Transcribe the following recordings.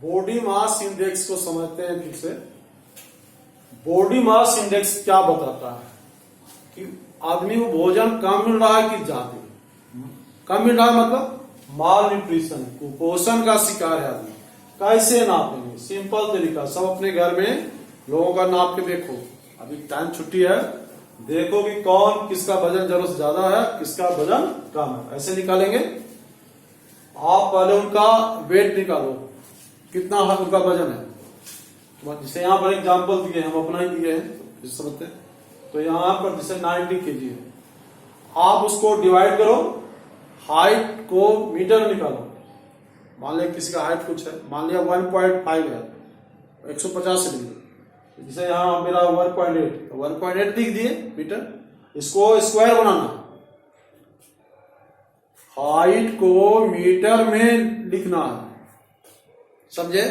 Body mass index को समझते हैं फिर से। बॉडी मास इंडेक्स क्या बताता है कि आदमी को भोजन कम मिल रहा है कि ज्यादा। कम मिल रहा है मतलब माल न्यूट्रिशन, कुपोषण का शिकार है आदमी। कैसे नापेंगे? सिंपल तरीका, सब अपने घर में लोगों का नाप के देखो। अभी टाइम छुट्टी है, देखो कि कौन किसका वजन जरूरत से ज्यादा है, किसका वजन कम है। ऐसे निकालेंगे। आप पहले उनका वेट निकालो, कितना उनका वजन है। जैसे यहाँ पर एग्जाम्पल दिए, हम अपना ही दिए हैं समझते हैं। तो यहाँ पर जैसे 90 kg है, आप उसको डिवाइड करो, हाइट को मीटर में निकालो। मान लिया किसी का हाइट कुछ है, मान लिया 1.5 है, 150 सेंटीमीटर। जैसे यहाँ मेरा 1.8, तो 1.8 लिख दिए मीटर। इसको स्क्वायर बनाना, हाइट को मीटर में लिखना है, समझे?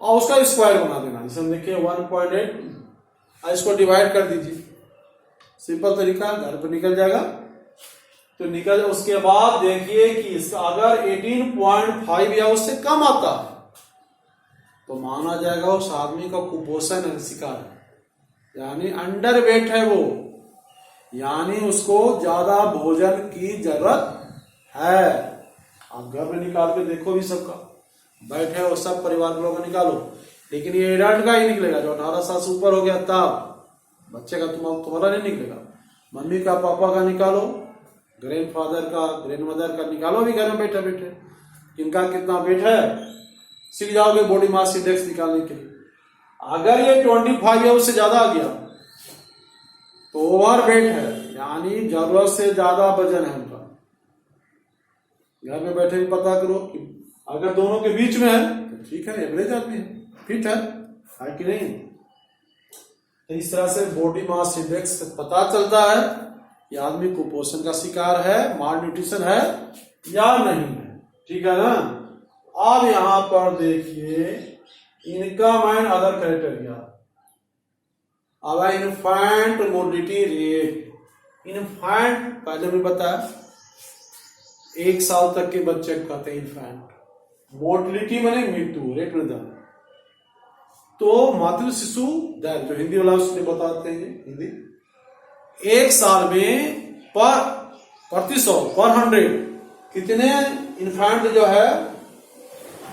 और उसका स्क्वायर बना देना। जैसे हम देखिए 1.8, इसको डिवाइड कर दीजिए। सिंपल तरीका, घर पर निकल जाएगा। तो निकल, उसके बाद देखिए कि इसका अगर 18.5 या उससे कम आता है तो माना जाएगा उस आदमी का कुपोषण है, शिकार है, यानी अंडर वेट है वो, यानी उसको ज्यादा भोजन की जरूरत है। आप घर में निकाल के देखो भी, सबका बैठे हो सब परिवार के लोग निकालो। लेकिन ये एडल्ट का ही निकलेगा, जो 18 साल से ऊपर हो गया तब। बच्चे का तुम्हारा नहीं निकलेगा। मम्मी का, पापा का निकालो, ग्रैंडफादर का, ग्रैंडमदर का निकालो भी घर में बैठे बैठे, किनका कितना वेट है सीख जाओगे बॉडी मास इंडेक्स निकालने के लिए। अगर ये 25 या उससे ज्यादा आ गया तो ओवर वेट है, यानी जरूरत से ज्यादा वजन है उनका। घर में बैठे पता करो कि अगर दोनों के बीच में है तो ठीक है, एवरेज आदमी है, फिट है कि नहीं। तो इस तरह से बॉडी मास इंडेक्स से पता चलता है कि आदमी कुपोषण का शिकार है, माल न्यूट्रिशन है या नहीं है। ठीक है ना। अब यहां पर देखिए इनकम एंड अदर क्राइटेरिया। अब इन्फेंट मोर्टिलिटी रेट। इन्फेंट पहले भी बताया, 1 साल तक के बच्चे को कहते हैं इन्फेंट। मोर्टिलिटी माने मृत्यु, रेट में दर। तो मातृ शिशु दर, जो हिंदी वाला उसने बताते हैं हिंदी, 1 साल में प्रति 100 पर 100 कितने इन्फेंट जो है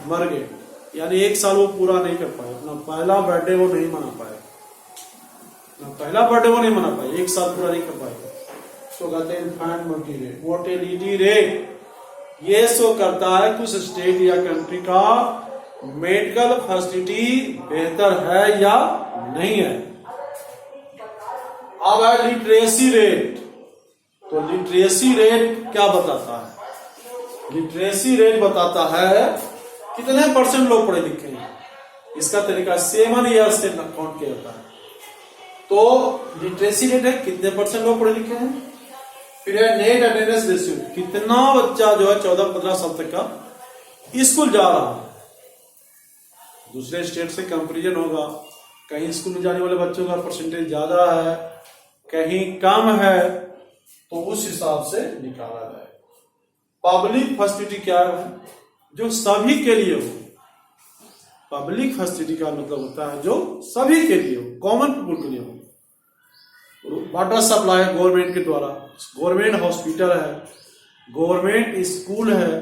मर गए, यानी 1 साल वो पूरा नहीं कर पाए, अपना पहला बर्थडे वो नहीं मना पाए, एक साल पूरा नहीं कर पाए। तो कहते हैं इन्फेंट मोर्टेलिटी रेट। ये शो करता है कुछ स्टेट या कंट्री का मेडिकल फैसिलिटी बेहतर है या नहीं है। अब है लिटरेसी रेट। तो लिटरेसी रेट क्या बताता है? लिटरेसी रेट बताता है कितने % लोग पढ़े लिखे हैं। इसका तरीका 7 ईयर से काउंट किया जाता है। तो लिटरेसी रेट है कितने % लोग पढ़े लिखे हैं। फिर है नेट अटेंडेंस रेशियो, कितना बच्चा जो है 14-15 साल तक का स्कूल जा रहा है। दूसरे स्टेट से कंपेरिजन होगा, कहीं स्कूल में जाने वाले बच्चों का परसेंटेज ज्यादा है, कहीं कम है, तो उस हिसाब से निकाला जाए। पब्लिक फैसिलिटी क्या है? जो सभी के लिए हो। पब्लिक फैसिलिटी का मतलब होता है जो सभी के लिए हो, कॉमन पीपुल के लिए हो। वाटर सप्लाई है गवर्नमेंट के द्वारा, गवर्नमेंट हॉस्पिटल है, गवर्नमेंट स्कूल है,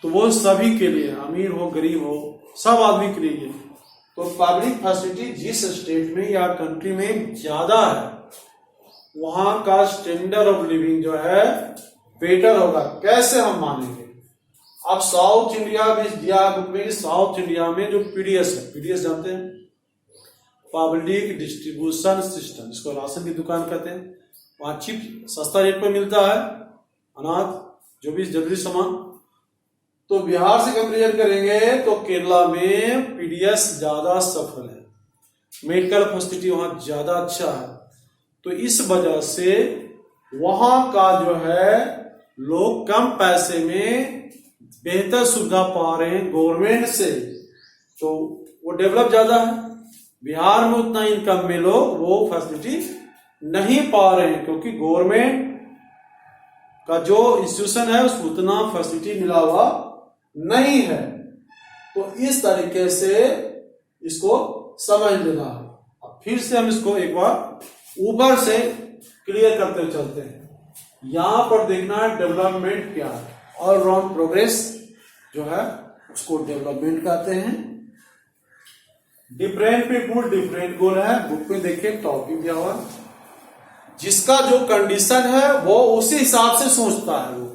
तो वो सभी के लिए, अमीर हो गरीब हो सब आदमी के लिए। तो पब्लिक फैसिलिटी जिस स्टेट में या कंट्री में ज्यादा है वहां का स्टैंडर्ड ऑफ लिविंग जो है बेटर होगा। कैसे हम मानेंगे? अब साउथ इंडिया में दिया बुक में, साउथ इंडिया में जो पीडीएस है, पीडीएस जानते हैं, पब्लिक डिस्ट्रीब्यूशन सिस्टम, इसको राशन की दुकान कहते हैं। वहां चिप सस्ता रेट पर मिलता है, अनाज जो भी जरूरी सामान। तो बिहार से कंपेरिजन करेंगे तो केरला में पीडीएस ज्यादा सफल है, मेडिकल फैसिलिटी वहां ज्यादा अच्छा है। तो इस वजह से वहां का जो है लोग कम पैसे में बेहतर सुविधा पा रहे हैं गवर्नमेंट से, तो वो डेवलप ज्यादा है। बिहार में उतना इनकम में लोग वो फैसिलिटी नहीं पा रहे हैं, क्योंकि गवर्नमेंट का जो इंस्टीट्यूशन है उसको उतना फैसिलिटी मिला हुआ नहीं है। तो इस तरीके से इसको समझ लेना है। अब फिर से हम इसको एक बार ऊपर से क्लियर करते चलते हैं। यहां पर देखना है डेवलपमेंट क्या है, ऑलराउंड प्रोग्रेस जो है उसको डेवलपमेंट कहते हैं। डिफरेंट पीपुल डिफरेंट गोल है, बुक में देखिए टॉपिक दिया हुआ, जिसका जो कंडीशन है वो उसी हिसाब से सोचता है वो।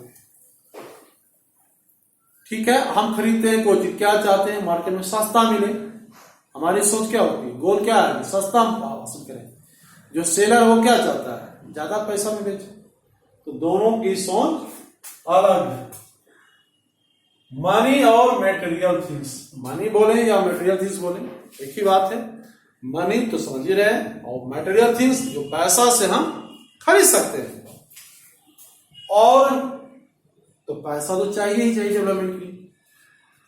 ठीक है, हम खरीदते हैं कोई चीज, क्या चाहते हैं मार्केट में सस्ता मिले, हमारी सोच क्या होती है, गोल क्या है, सस्ता हासिल करें। जो सेलर वो क्या चाहता है, ज्यादा पैसा में बेचे। तो दोनों की सोच अलग है। मनी और मटेरियल थिंग्स, मनी बोले या मटेरियल थिंग्स बोले एक ही बात है। मनी तो समझ ही रहे हैं, और मटेरियल थिंग्स जो पैसा से हम खरीद सकते हैं। और तो पैसा तो चाहिए ही चाहिए डेवलपमेंट के लिए।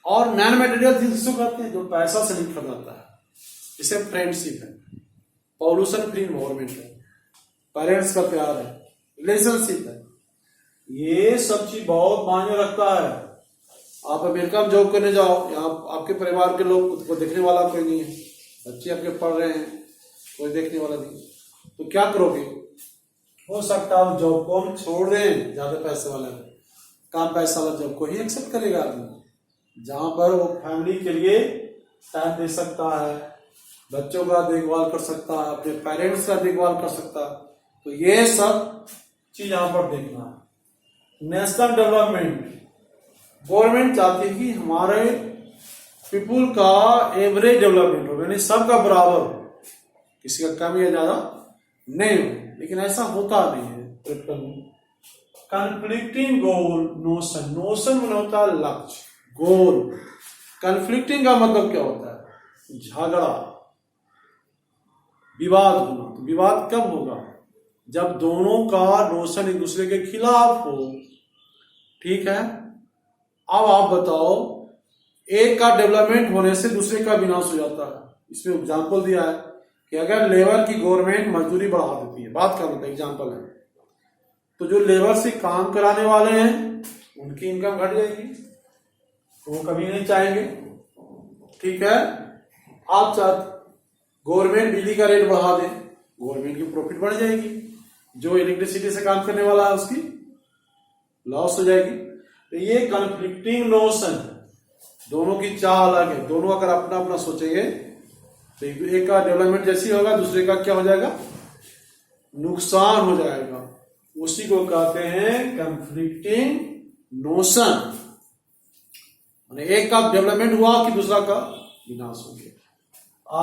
और नॉन मटेरियल थिंग्स जो कहते हैं जो पैसा से नहीं खरीदाता है, जैसे फ्रेंडशिप है, पॉल्यूशन फ्री एनवायरमेंट है, पेरेंट्स का प्यार है, रिलेशनशिप है, ये सब चीज बहुत मायने रखता है। आप अमेरिका में जॉब करने जाओ, या आपके परिवार के लोग को देखने वाला कोई नहीं है, बच्चे आपके पढ़ रहे हैं, कोई देखने वाला नहीं, तो क्या करोगे। हो सकता है जॉब को हम छोड़ दें, ज्यादा पैसे वाला कम पैसा वाला जॉब को ही एक्सेप्ट करेगा आदमी, जहां पर वो फैमिली के लिए टाइम दे सकता है, बच्चों का देखभाल कर सकता है, अपने पेरेंट्स का देखभाल कर सकता है। तो ये सब चीज यहां पर देखना है। नेशनल डेवलपमेंट, गवर्नमेंट चाहती है कि हमारे पीपुल का एवरेज डेवलपमेंट हो, यानी सबका बराबर हो, किसी का कम या ज्यादा नहीं हो। लेकिन ऐसा होता नहीं है प्रैक्टिकल में। कन्फ्लिक्टिंग गोल नोशन, नोशन में होता है लक्ष्य, गोल। कन्फ्लिक्टिंग का मतलब क्या होता है, झगड़ा, विवाद होना। तो विवाद कब होगा, जब दोनों का नोशन एक दूसरे के खिलाफ हो। ठीक है, अब आप बताओ, एक का डेवलपमेंट होने से दूसरे का विनाश हो जाता है। इसमें एग्जांपल दिया है कि अगर लेबर की गवर्नमेंट मजदूरी बढ़ा देती है, बात का मतलब एग्जांपल है, तो जो लेबर से काम कराने वाले हैं उनकी इनकम घट जाएगी, तो वो कभी नहीं चाहेंगे। ठीक है, आप गवर्नमेंट बिजली का रेट बढ़ा दे, गवर्नमेंट की प्रॉफिट बढ़ जाएगी, जो इलेक्ट्रिसिटी से काम करने वाला है उसकी लॉस हो जाएगी। तो ये कन्फ्लिक्टिंग नोशन, दोनों की चाह अलग है, दोनों अगर अपना अपना सोचेंगे तो एक का डेवलपमेंट जैसी होगा, दूसरे का क्या हो जाएगा, नुकसान हो जाएगा। उसी को कहते हैं कन्फ्लिक्टिंग नोशन। एक का डेवलपमेंट हुआ कि दूसरा का विनाश हो गया।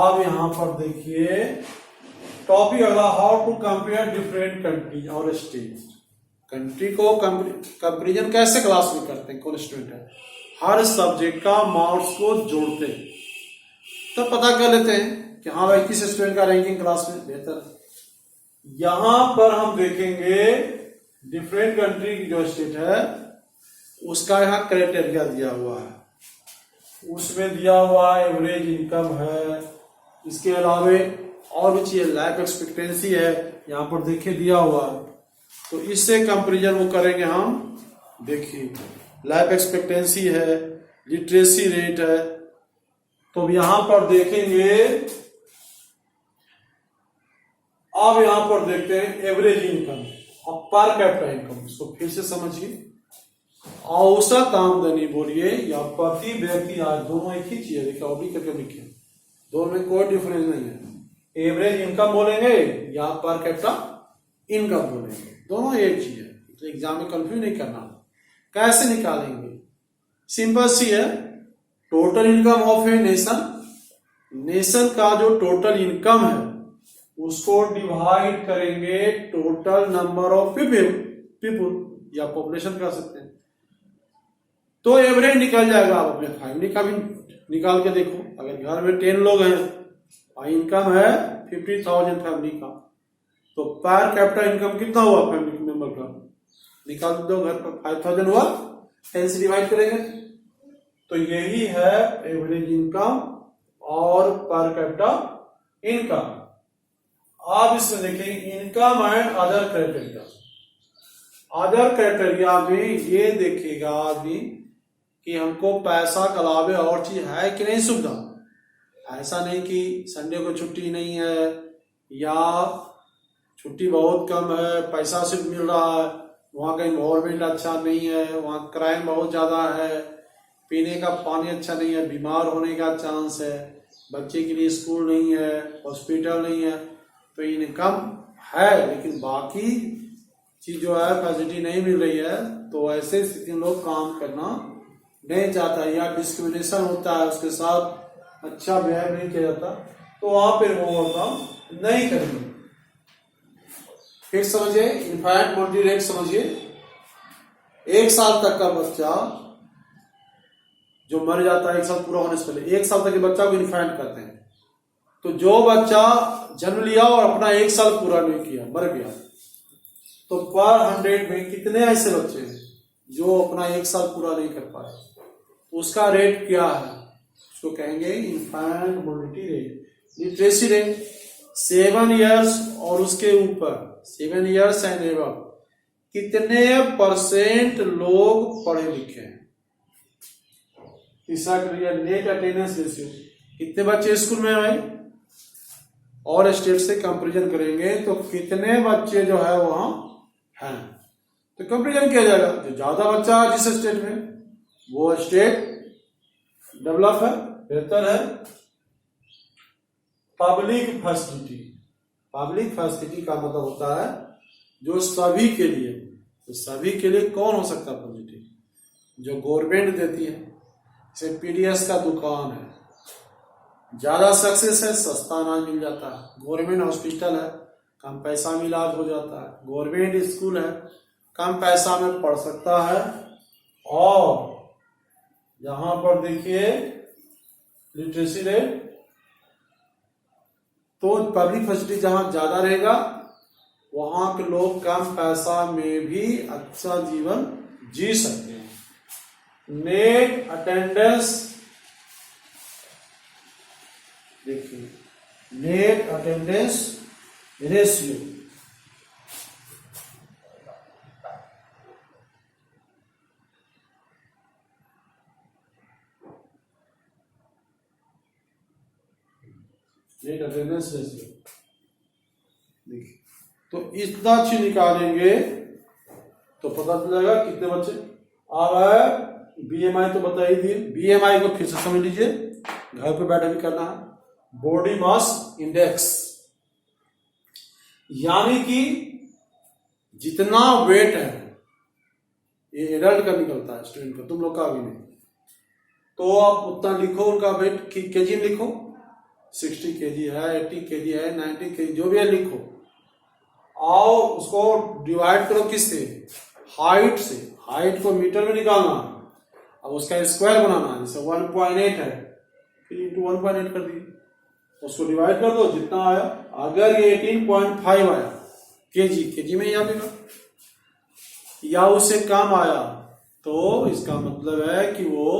अब यहां पर देखिए टॉपिक अगला, how to compare different countries और स्टेट। कंट्री को कंपेरिजन कैसे क्लास में करते हैं, कौन स्टूडेंट है, हर सब्जेक्ट का मार्क्स को जोड़ते हैं, तब तो पता कर लेते हैं कि हाँ भाई किस स्टूडेंट का रैंकिंग क्लास में बेहतर है। यहां पर हम देखेंगे डिफरेंट कंट्री की जो स्टेट है उसका यहाँ क्राइटेरिया दिया हुआ है, उसमें दिया हुआ एवरेज इनकम है, इसके अलावे और भी चीज, लाइफ एक्सपेक्टेंसी है, यहाँ पर देखिए दिया हुआ है। तो इससे कंपेरिजन वो करेंगे हम। देखिए लाइफ एक्सपेक्टेंसी है, लिटरेसी रेट है, तो यहां पर देखेंगे। अब यहां पर देखते हैं एवरेज इनकम और पर कैपिटा इनकम, इसको फिर से समझिए। औसत आमदनी बोलिए या प्रति व्यक्ति आय, दोनों एक ही चीज है, देखिए अभी करके लिखिए, दोनों में कोई डिफरेंस नहीं है। एवरेज इनकम बोलेंगे या पर कैपिटा इनकम बोलेंगे, दोनों एक चीज है। तो एग्जाम में कंफ्यूज नहीं करना। कैसे निकालेंगे, सिंपल सी है, total income of a nation, nation का जो टोटल इनकम है उसको डिवाइड करेंगे टोटल नंबर ऑफ पीपल या पॉपुलेशन कर सकते हैं, तो एवरेज निकल जाएगा। आप अपने फैमिली का भी निकाल के देखो, अगर घर में 10 लोग हैं और इनकम है 50,000 फैमिली का, तो पर कैपिटा इनकम कितना हुआ फैमिली मेंबर का, निकाल दो, घर पर 5,000 हुआ, 10 से डिवाइड करेंगे। तो यही है एवरेज इनकम और पर कैपिटा इनकम। आप इसमें देखेंगे income and other criteria. Other criteria में ये देखेगा आदमी कि हमको पैसा के अलावे और चीज है कि नहीं सुविधा। ऐसा नहीं कि संडे को छुट्टी नहीं है या छुट्टी बहुत कम है, पैसा सिर्फ मिल रहा है, वहाँ का इन्वायरमेंट अच्छा नहीं है, वहाँ क्राइम बहुत ज़्यादा है, पीने का पानी अच्छा नहीं है, बीमार होने का चांस है, बच्चे के लिए स्कूल नहीं है, हॉस्पिटल नहीं है, तो इनकम है लेकिन बाकी चीज जो है फैसिलिटी नहीं मिल रही है, तो ऐसे स्थिति में लोग काम करना नहीं चाहता या डिस्क्रिमिनेशन होता है, उसके साथ अच्छा व्यवहार नहीं किया जाता, तो वहां पर वो काम नहीं करेंगे। फिर समझिए इनफाइनाइट मॉनिटरी रेट समझिए, 1 साल तक का बच्चा जो मर जाता है 1 साल पूरा होने से पहले, 1 साल तक के बच्चा को इनफाइनाइट कहते हैं। तो जो बच्चा जन्म लिया और अपना 1 साल पूरा नहीं किया, मर गया, तो पर 100 में कितने ऐसे बच्चे हैं जो अपना 1 साल पूरा नहीं कर पाए, उसका रेट क्या है, उसको कहेंगे infinite mortality rate. Literacy rate 7 years और उसके ऊपर, 7 इयर्स एंड एबव कितने % लोग पढ़े लिखे हैं। तीसरा क्रिया नेट अटेंडेंस रेशियो, कितने बच्चे स्कूल में आए और स्टेट से कंपेरिजन करेंगे तो कितने बच्चे जो है वहां हैं, तो कंपेरिजन किया जाएगा। जो ज्यादा बच्चा है जिस स्टेट में वो स्टेट डेवलप है, बेहतर है। पब्लिक फैसिलिटी, पब्लिक फैसिलिटी का मतलब होता है जो सभी के लिए, तो सभी के लिए कौन हो सकता है फैसिलिटी, जो गवर्नमेंट देती है, जैसे पीडीएस का दुकान है, ज्यादा सक्सेस है, सस्ता अनाज मिल जाता है, गवर्नमेंट हॉस्पिटल है, कम पैसा में इलाज हो जाता है, गवर्नमेंट स्कूल है, कम पैसा में पढ़ सकता है। और यहां पर देखिए लिटरेसी रेट, तो पब्लिक फैसिलिटी जहां ज्यादा रहेगा वहां के लोग कम पैसा में भी अच्छा जीवन जी सकते हैं। नेट अटेंडेंस देखिए, net attendance ratio, net attendance ratio देखिए, तो इतना चीज निकालेंगे तो पता चल जाएगा कितने बच्चे। अब बीएमआई तो बता ही दिए, बीएमआई को फिर से समझ लीजिए, घर पे बैठे भी करना है। बॉडी मास इंडेक्स, यानी कि जितना वेट है, ये एडल्ट का निकलता है, स्टूडेंट का, तुम लोग का भी नहीं, तो आप उतना लिखो, उनका वेट केजी में लिखो, 60 केजी है, 80 केजी है, 90 केजी जो भी है लिखो, और उसको डिवाइड करो किससे, हाइट से। हाइट को मीटर में निकालना, अब उसका स्क्वायर बनाना, जैसे 1.8 है, फिर इंटू 1.8 कर दिए, उसको डिवाइड कर दो जितना आया। अगर ये 18.5 आया केजी में ही आ गया, या उससे कम आया, तो इसका मतलब है कि वो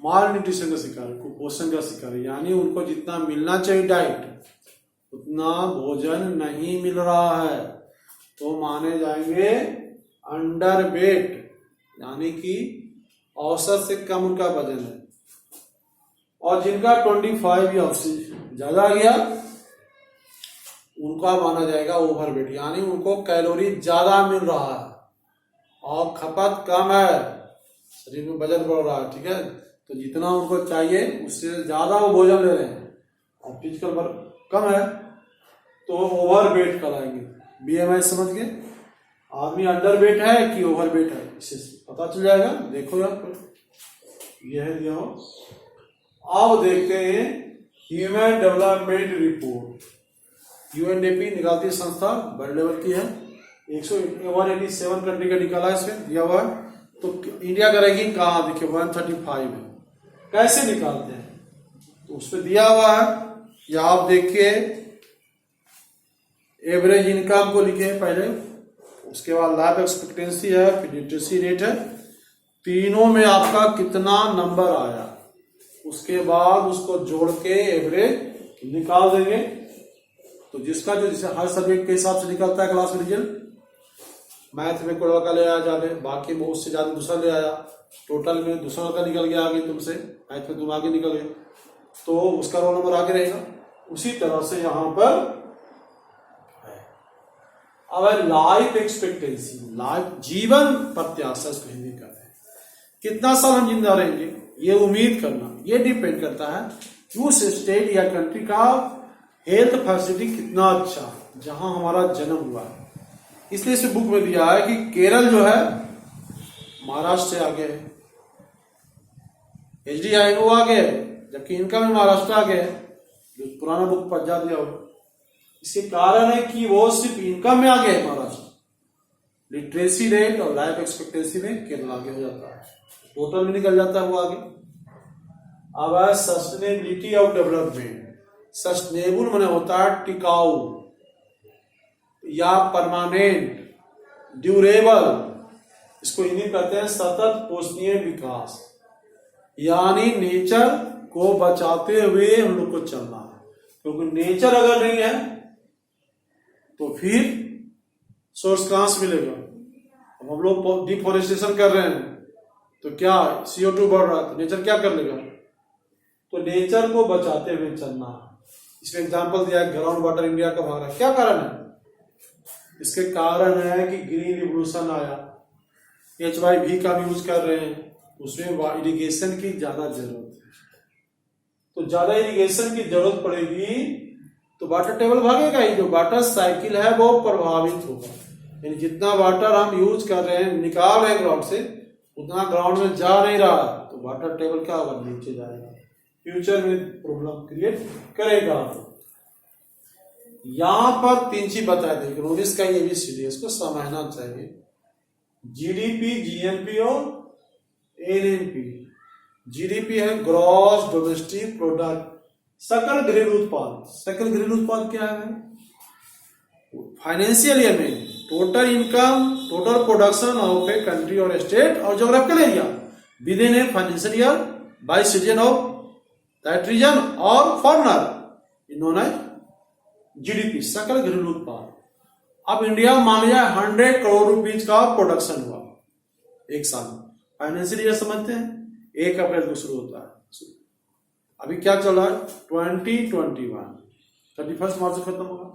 माल न्यूट्रिशन का शिकार है, कुपोषण का शिकार है, यानी उनको जितना मिलना चाहिए डाइट उतना भोजन नहीं मिल रहा है, तो माने जाएंगे अंडर वेट, यानी कि औसत से कम उनका वजन है। और जिनका 25 या उससे ज्यादा गया उनका माना जाएगा ओवरवेट, यानी उनको कैलोरी ज्यादा मिल रहा है और खपत कम है, शरीर में वजन बढ़ रहा है, ठीक है, तो जितना उनको चाहिए उससे ज्यादा वो भोजन ले रहे हैं और फिजिकल वर्क कम है, तो ओवरवेट कराएंगे। बीएमआई समझ गए, आदमी अंडर वेट है कि ओवर वेट है, इससे पता चल जाएगा। देखो यार, यह है दिया हो। अब देखते हैं ह्यूमन डेवलपमेंट रिपोर्ट, यूएनडीपी निकालती संस्था, बड़े लेवल की है, 187 कंट्री का निकाला है, इसमें दिया हुआ है। तो इंडिया का रैंकिंग कहाँ, देखिए 135 है। कैसे निकालते हैं, तो उस पर दिया हुआ है, या आप देखिए एवरेज इनकम को लिखे पहले, उसके बाद लाइफ एक्सपेक्टेंसी है, फिर लिटरेसी रेट है, तीनों में आपका कितना नंबर आया, उसके बाद उसको जोड़ के एवरेज निकाल देंगे। तो जिसका जो जैसे हर सब्जेक्ट के हिसाब से निकलता है क्लास में रिजल्ट, मैथ में कोई लड़का ले आया ज्यादा, बाकी में उससे ज्यादा दूसरा ले आया, टोटल में दूसरा लड़का निकल गया आगे तुमसे, मैथ में तुम आगे निकल गए, तो उसका रोल नंबर आगे रहेगा। उसी तरह से यहां पर है। अब लाइफ एक्सपेक्टेंसी, लाइफ जीवन प्रत्याशा इसको हिंदी कहते हैं। कितना साल हम जिंदा रहेंगे ये उम्मीद करना, ये डिपेंड करता है कि उस स्टेट या कंट्री का हेल्थ फैसिलिटी कितना अच्छा जहां हमारा जन्म हुआ है। इसलिए इस बुक में दिया है कि केरल जो है महाराष्ट्र से आगे है, HDI वो आगे है, जबकि इनका भी महाराष्ट्र आगे है, जो पुराना बुक पढ़ जा दिया हो। इसके कारण है कि वो सिर्फ इनकम में आगे है महाराष्ट्र, लिटरेसी रेट और लाइफ एक्सपेक्टेंसी में केरल आगे हो जाता है, टोटल में निकल जाता है वो आगे। अब है सस्टेनेबिलिटी ऑफ डेवलपमेंट। सस्टेनेबल माने होता है टिकाऊ या परमानेंट, ड्यूरेबल, इसको हिंदी कहते हैं सतत पोषणीय विकास, यानी नेचर को बचाते हुए हम लोग को चलना है, क्योंकि नेचर अगर नहीं है तो फिर सोर्स कहां से मिलेगा। अब हम लोग डिफोरेस्टेशन कर रहे हैं तो क्या CO2 बढ़ रहा है, तो नेचर क्या कर लेगा, तो नेचर को बचाते हुए चलना है। इसमें एग्जांपल दिया है ग्राउंड वाटर इंडिया का भाग है, क्या कारण है, इसके कारण है कि ग्रीन रिवोल्यूशन आया, HYV का भी यूज कर रहे हैं, उसमें इरिगेशन की ज्यादा जरूरत है, तो ज्यादा इरिगेशन की जरूरत पड़ेगी तो वाटर टेबल भागेगा ही, जो वाटर साइकिल है वो प्रभावित होगा। यानी जितना वाटर हम यूज कर रहे हैं, निकाल रहे हैं ग्राउंड से, उतना ग्राउंड में जा नहीं रहा, तो वाटर टेबल क्या होगा, नीचे जाएगा, फ्यूचर में प्रॉब्लम क्रिएट करेगा। यहां पर 3 चीज बताए थे, इकोनॉमिक्स का ये भी सीरियस को समझना चाहिए, GDP, GNP और NNP। GDP है ग्रॉस डोमेस्टिक प्रोडक्ट, सकल घरेलू उत्पाद। सकल घरेलू उत्पाद क्या है, फाइनेंशियल ईयर में total income, total production of a country और स्टेट और geographical area within a financial year by citizen of that region और फॉरेनर, नोन एज GDP, सकल घरेलू उत्पाद। अब इंडिया मान लिया 100 करोड़ रुपीज का प्रोडक्शन हुआ एक साल में, फाइनेंशियल ईयर समझते हैं 1 अप्रैल को शुरू होता है, अभी क्या चल रहा है 2021, 31 मार्च से खत्म होगा।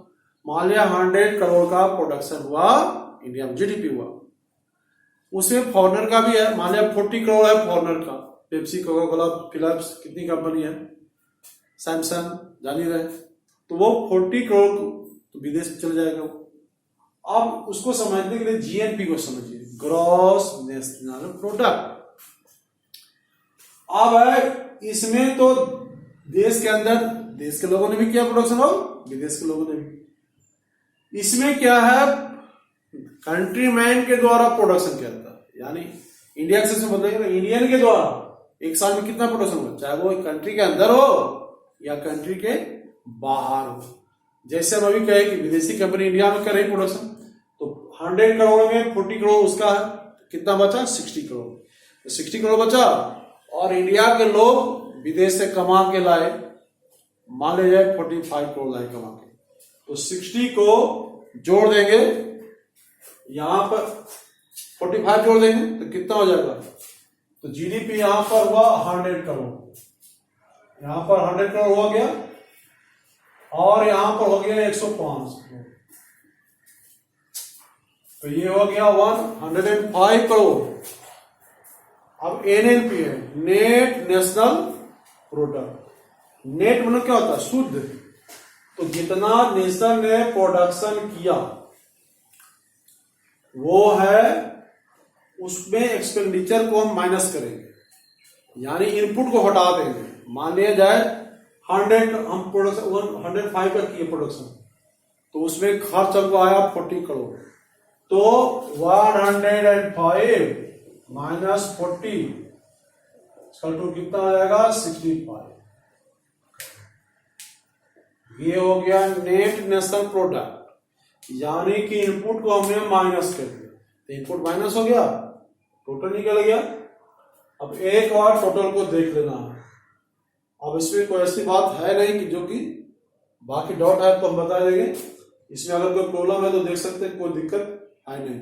मान लिया 100 करोड़ का प्रोडक्शन हुआ इंडिया में, GDP हुआ, उसमें फॉरेनर का भी है, मान लिया 40 करोड़ है फॉरेनर का, पेप्सी, कोका कोला, फिलिप्स, कितनी कंपनी है, सैमसंग, जान ही रहे, तो वो 40 करोड़ तो विदेश में चले जाएगा। अब उसको समझने के लिए GNP को समझिए, ग्रॉस नेशनल प्रोडक्ट। अब है इसमें तो देश के अंदर देश के लोगों ने भी किया प्रोडक्शन और विदेश के लोगों ने भी। इसमें क्या है, कंट्री मैन के द्वारा प्रोडक्शन किया जाता है, यानी इंडिया से बताइए ना, इंडियन के द्वारा एक साल में कितना प्रोडक्शन हो, चाहे वो कंट्री के अंदर हो या कंट्री के बाहर हो। जैसे हम अभी कहे कि विदेशी कंपनी इंडिया में कर रही प्रोडक्शन, तो 100 करोड़ में 40 करोड़ उसका है, कितना बचा 60 करोड़, तो 60 करोड़ बचा, और इंडिया के लोग विदेश से कमा के लाए, मान ले जाए 45 करोड़ लाए कमा के, तो 60 को जोड़ देंगे, यहां पर 45 जोड़ देंगे तो कितना हो जाएगा, तो GDP यहां पर हुआ 100 करोड़, यहां पर 100 करोड़ हो गया, और यहां पर हो गया 105 करोड़, तो ये हो गया 105 करोड़। अब NNP है, नेट नेशनल प्रोडक्ट। नेट मतलब क्या होता है, शुद्ध, तो जितना नेशन ने प्रोडक्शन किया वो है, उसमें एक्सपेंडिचर को हम माइनस करेंगे, यानी इनपुट को हटा देंगे। मान लिया जाए 100 हम प्रोडक्शन 105 का किए प्रोडक्शन, तो उसमें खर्च हमको आया 40 करोड़, तो 105 माइनस 40 टू कितना आ जाएगा 65। ये हो गया नेट नेशनल प्रोडक्ट, यानी कि इनपुट को हमने माइनस कर दिया, तो इनपुट माइनस हो गया, टोटल निकल गया। अब एक बार टोटल को देख लेना है। अब इसमें कोई ऐसी बात है नहीं कि जो कि बाकी डॉट है तो हम बता देंगे, इसमें अगर कोई प्रॉब्लम है तो देख सकते हैं, कोई दिक्कत है नहीं।